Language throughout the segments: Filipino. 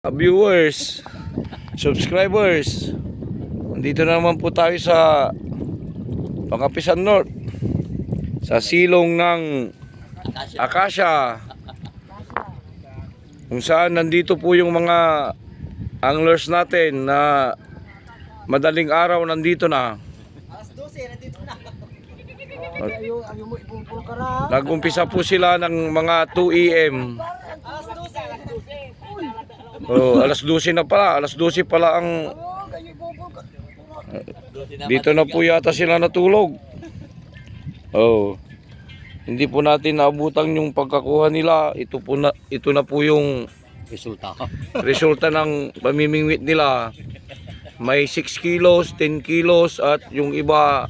Viewers, subscribers, nandito na naman po tayo sa Pangapisan North, sa silong ng Acacia, kung saan nandito po yung mga anglers natin na madaling araw nandito na. Nag-umpisa po sila ng mga 2 AM. Oh, alas 12 na pala, alas 12 pala ang dito na po yata sila natulog. Oh. Hindi po natin naabutan yung pagkakuha nila. Ito na po yung resulta ng pamimingwit nila. May 6 kilos, 10 kilos at yung iba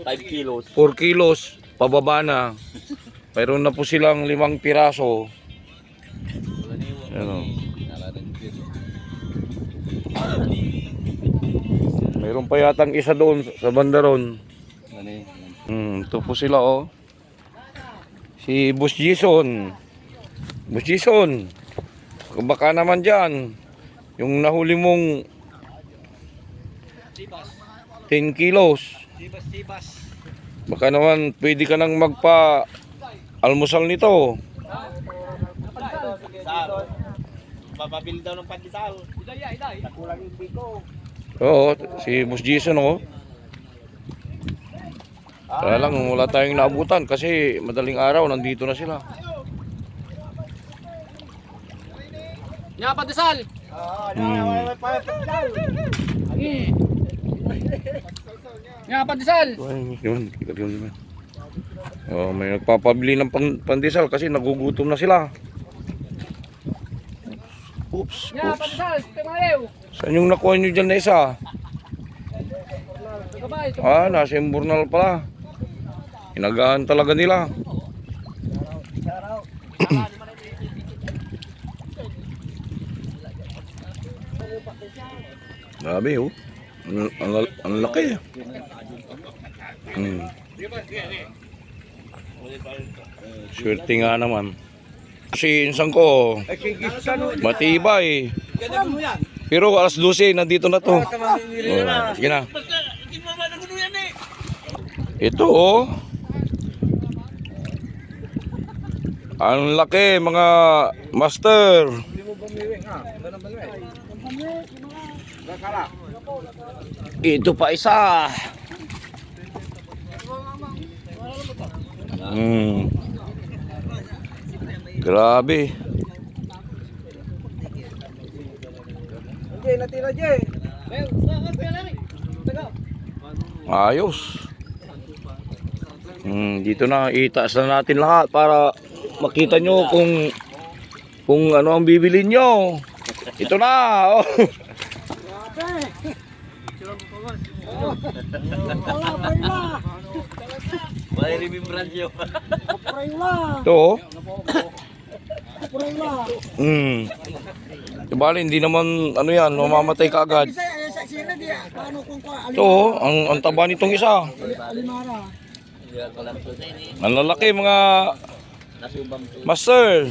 5 kilos. 4 kilos pababa na. Mayroon na po silang 5 piraso. Ano? Mayroon pa yatang isa doon sa banda ron. Ito po sila oh. Si Boss Jason. Boss Jason. Baka naman dyan. Yung nahuli mong 10 kilos. Baka naman pwede ka nang magpa-almusal nito. Bababili daw ng pandesal. Nakulang yung biko. Oo, si Boss Jason oh. Kaya lang wala tayong naabutan kasi madaling araw nandito na sila. Nya pandesal. Nya pandesal. Yun. Oh, may nagpapabili ng pandesal kasi nagugutom na sila. Oops. Saan yung nakuha nyo dyan na isa? Nasa Imburnal pala. Inagahan talaga nila. Grabe oh. Ang laki. Swerte nga naman. Kasi insan ko matibay. Pero alas 12 nandito na to. Sige na. Ito oh. Ang laki mga master. Ito pa isa. Grabe. Ayos. Dito na itaas na natin lahat para makita nyo kung ano ang bibili nyo. Ito na. Oh. May remembrance yun. Ito oh. Bali, hindi naman ano yan, mamamatay ka agad. Ito oh, ang taba nitong isa. Ang lalaki mga master.